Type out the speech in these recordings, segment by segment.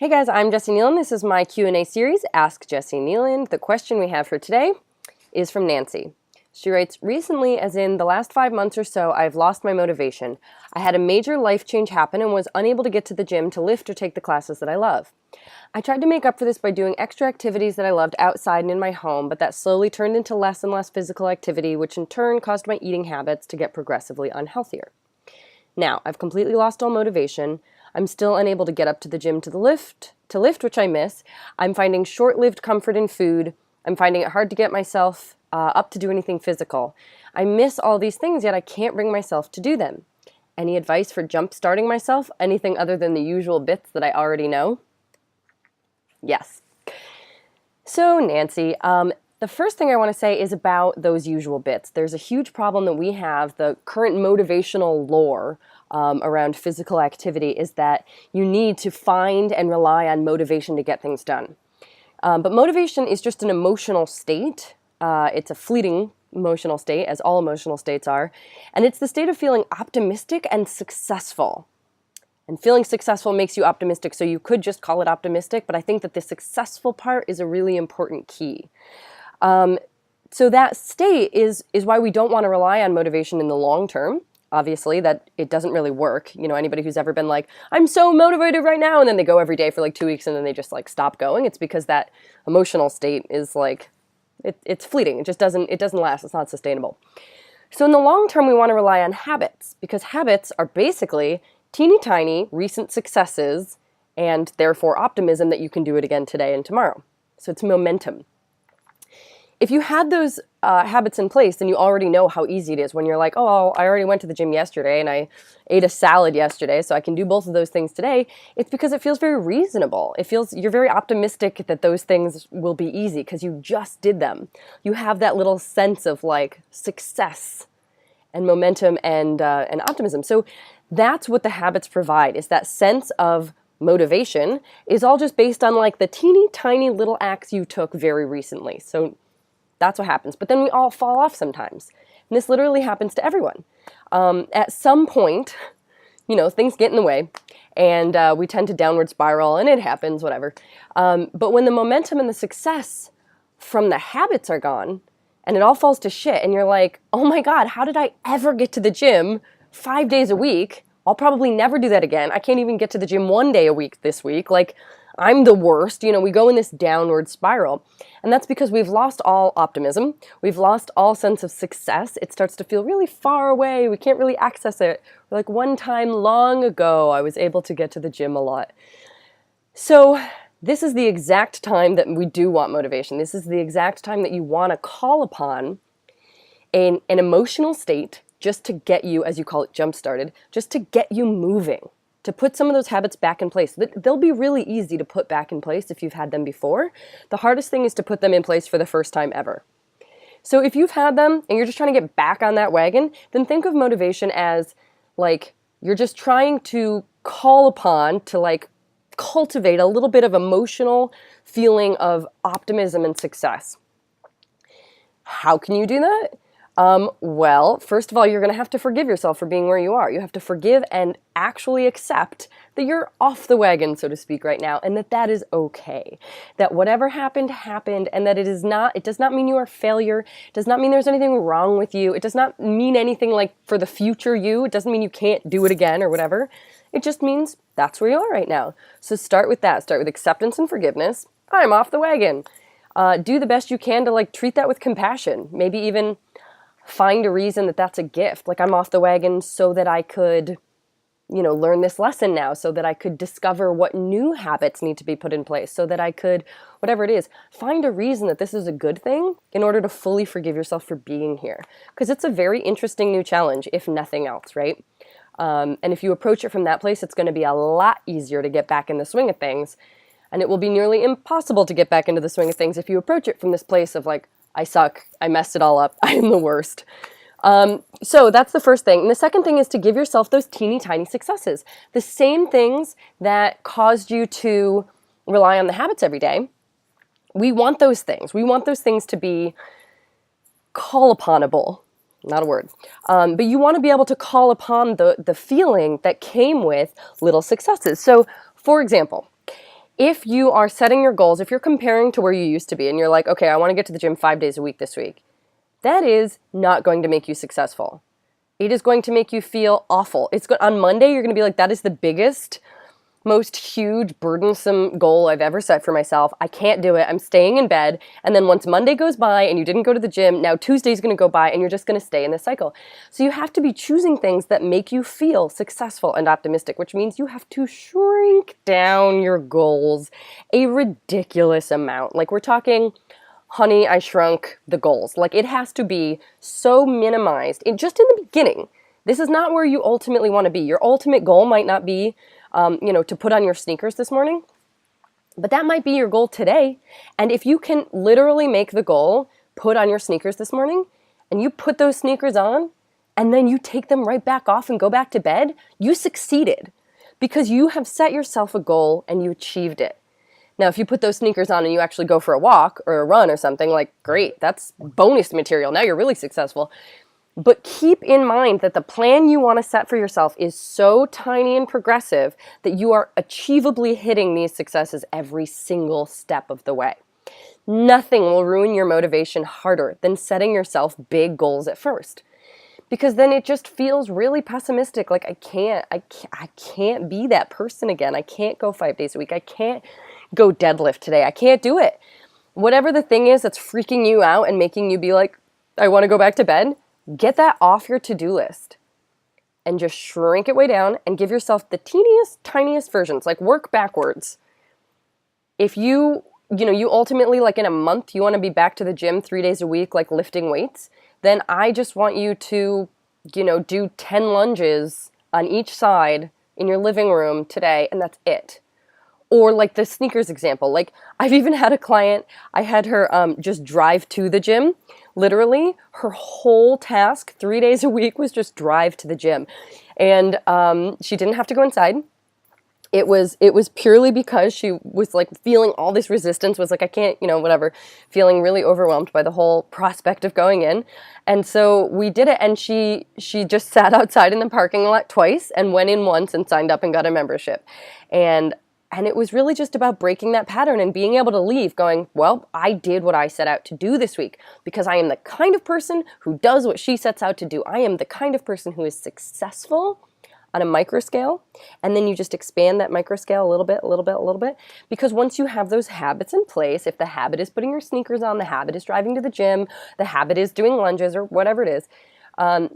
Hey guys, I'm Jessi Kneeland. This is my Q&A series, Ask Jessi Kneeland. The question we have for today is from Nancy. She writes, recently, as in the last 5 months or so, I've lost my motivation. I had a major life change happen and was unable to get to the gym to lift or take the classes that I love. I tried to make up for this by doing extra activities that I loved outside and in my home, but that slowly turned into less and less physical activity, which in turn caused my eating habits to get progressively unhealthier. Now, I've completely lost all motivation. I'm still unable to get up to the gym to lift, which I miss. I'm finding short-lived comfort in food. I'm finding it hard to get myself up to do anything physical. I miss all these things, yet I can't bring myself to do them. Any advice for jump-starting myself? Anything other than the usual bits that I already know? Yes. So, Nancy, the first thing I want to say is about those usual bits. There's a huge problem that we have, the current motivational lore around physical activity is that you need to find and rely on motivation to get things done. But motivation is just an emotional state. It's a fleeting emotional state, as all emotional states are. And it's the state of feeling optimistic and successful. And feeling successful makes you optimistic, so you could just call it optimistic, but I think that the successful part is a really important key. So that state is why we don't want to rely on motivation in the long term. Obviously, that it doesn't really work. You know, anybody who's ever been like, I'm so motivated right now, and then they go every day for like 2 weeks and then they just like stop going. It's because that emotional state is like, it's fleeting. It doesn't last. It's not sustainable. So in the long term, we want to rely on habits because habits are basically teeny tiny recent successes and therefore optimism that you can do it again today and tomorrow. So it's momentum. If you had those habits in place, then you already know how easy it is when you're like, oh, I already went to the gym yesterday and I ate a salad yesterday, so I can do both of those things today. It's because it feels very reasonable. You're very optimistic that those things will be easy because you just did them. You have that little sense of like success and momentum and optimism. So that's what the habits provide, is that sense of motivation is all just based on like the teeny tiny little acts you took very recently. So that's what happens. But then we all fall off sometimes. And this literally happens to everyone. At some point, you know, things get in the way and we tend to downward spiral and it happens, whatever. But when the momentum and the success from the habits are gone and it all falls to shit and you're like, oh my God, how did I ever get to the gym 5 days a week? I'll probably never do that again. I can't even get to the gym 1 day a week this week. Like, I'm the worst. You know, we go in this downward spiral. And that's because we've lost all optimism. We've lost all sense of success. It starts to feel really far away. We can't really access it. Like one time long ago, I was able to get to the gym a lot. So this is the exact time that we do want motivation. This is the exact time that you want to call upon an emotional state just to get you, as you call it, jump-started, just to get you moving, to put some of those habits back in place. They'll be really easy to put back in place if you've had them before. The hardest thing is to put them in place for the first time ever. So if you've had them and you're just trying to get back on that wagon, then think of motivation as like you're just trying to call upon to like cultivate a little bit of emotional feeling of optimism and success. How can you do that? Well, first of all, you're going to have to forgive yourself for being where you are. You have to forgive and actually accept that you're off the wagon, so to speak, right now, and that is okay. That whatever happened, happened, and that it does not mean you are a failure. It does not mean there's anything wrong with you. It does not mean anything like for the future you. It doesn't mean you can't do it again or whatever. It just means that's where you are right now. So start with that. Start with acceptance and forgiveness. I'm off the wagon. Do the best you can to like treat that with compassion. Maybe even find a reason that that's a gift. Like I'm off the wagon so that I could, you know, learn this lesson now, so that I could discover what new habits need to be put in place, so that I could, whatever it is, find a reason that this is a good thing in order to fully forgive yourself for being here. Because it's a very interesting new challenge, if nothing else, right? And if you approach it from that place, it's going to be a lot easier to get back in the swing of things. And it will be nearly impossible to get back into the swing of things if you approach it from this place of like, I suck, I messed it all up, I am the worst. So that's the first thing. And the second thing is to give yourself those teeny tiny successes. The same things that caused you to rely on the habits every day. We want those things. We want those things to be call uponable. Not a word. But you want to be able to call upon the feeling that came with little successes. So, for example, If you are setting your goals, if you're comparing to where you used to be and you're like, okay, I want to get to the gym 5 days a week this week, that is not going to make you successful. It is going to make you feel awful. On Monday, you're going to be like, that is the biggest, most huge, burdensome goal I've ever set for myself. I can't do it. I'm staying in bed. And then once Monday goes by and you didn't go to the gym, now Tuesday's going to go by and you're just going to stay in this cycle. So you have to be choosing things that make you feel successful and optimistic, which means you have to shrink down your goals a ridiculous amount. Like we're talking, honey, I shrunk the goals. Like it has to be so minimized just in the beginning. This is not where you ultimately want to be. Your ultimate goal might not be to put on your sneakers this morning, but that might be your goal today. And if you can literally make the goal, put on your sneakers this morning, and you put those sneakers on, and then you take them right back off and go back to bed, you succeeded because you have set yourself a goal and you achieved it. Now, if you put those sneakers on and you actually go for a walk or a run or something, like, great, that's bonus material. Now you're really successful. But keep in mind that the plan you want to set for yourself is so tiny and progressive that you are achievably hitting these successes every single step of the way. Nothing will ruin your motivation harder than setting yourself big goals at first. Because then it just feels really pessimistic. Like I can't be that person again. I can't go 5 days a week. I can't go deadlift today. I can't do it. Whatever the thing is that's freaking you out and making you be like, I want to go back to bed. Get that off your to-do list and just shrink it way down and give yourself the teeniest, tiniest versions, like work backwards. If you ultimately, like in a month, you want to be back to the gym 3 days a week, like lifting weights, then I just want you to, do 10 lunges on each side in your living room today, and that's it. Or like the sneakers example, like I've even had a client, I had her just drive to the gym. Literally, her whole task 3 days a week was just drive to the gym. And she didn't have to go inside. It was purely because she was like feeling all this resistance, was like, I can't, whatever, feeling really overwhelmed by the whole prospect of going in. And so we did it, and she just sat outside in the parking lot twice and went in once and signed up and got a membership. And it was really just about breaking that pattern and being able to leave going, well, I did what I set out to do this week because I am the kind of person who does what she sets out to do. I am the kind of person who is successful on a micro scale. And then you just expand that micro scale a little bit, a little bit, a little bit. Because once you have those habits in place, if the habit is putting your sneakers on, the habit is driving to the gym, the habit is doing lunges or whatever it is,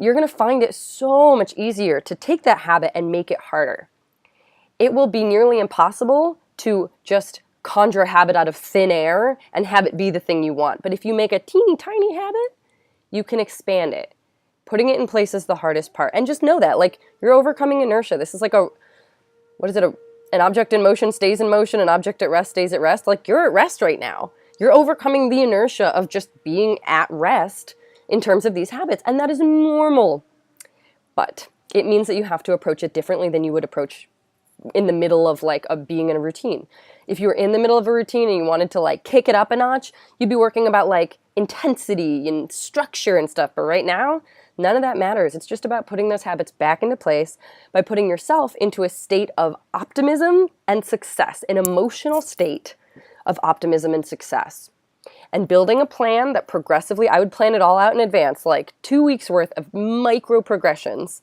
you're going to find it so much easier to take that habit and make it harder. It will be nearly impossible to just conjure a habit out of thin air and have it be the thing you want. But if you make a teeny tiny habit, you can expand it. Putting it in place is the hardest part. And just know that, like, you're overcoming inertia. This is like an object in motion stays in motion, an object at rest stays at rest. Like, you're at rest right now. You're overcoming the inertia of just being at rest in terms of these habits. And that is normal. But it means that you have to approach it differently than you would approach in the middle of being in a routine. If you were in the middle of a routine and you wanted to kick it up a notch, you'd be working about intensity and structure and stuff. But right now, none of that matters. It's just about putting those habits back into place by putting yourself into a state of optimism and success, an emotional state of optimism and success. And building a plan that progressively, I would plan it all out in advance, like 2 weeks worth of micro progressions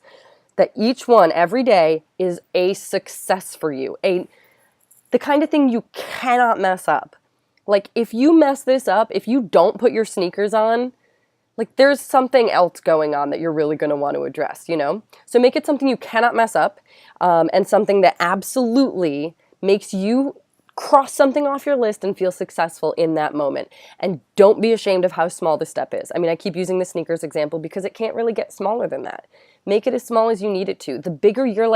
that each one every day is a success for you. The kind of thing you cannot mess up. Like if you mess this up, if you don't put your sneakers on, there's something else going on that you're really going to want to address, So make it something you cannot mess up, and something that absolutely makes you cross something off your list and feel successful in that moment. And don't be ashamed of how small the step is. I mean, I keep using the sneakers example because it can't really get smaller than that. Make it as small as you need it to. The bigger you're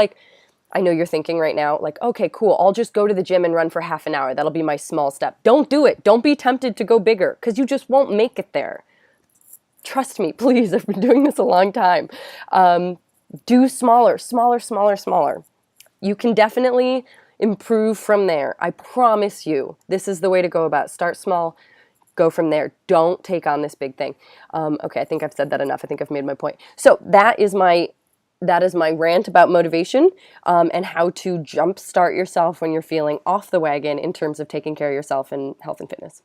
I know you're thinking right now, okay, cool, I'll just go to the gym and run for half an hour. That'll be my small step. Don't do it. Don't be tempted to go bigger because you just won't make it there. Trust me, please. I've been doing this a long time. Do smaller. You can definitely improve from there. I promise you, this is the way to go about it. Start small, go from there. Don't take on this big thing. Okay, I think I've said that enough. I think I've made my point. So that is my that is my rant about motivation, and how to jumpstart yourself when you're feeling off the wagon in terms of taking care of yourself and health and fitness.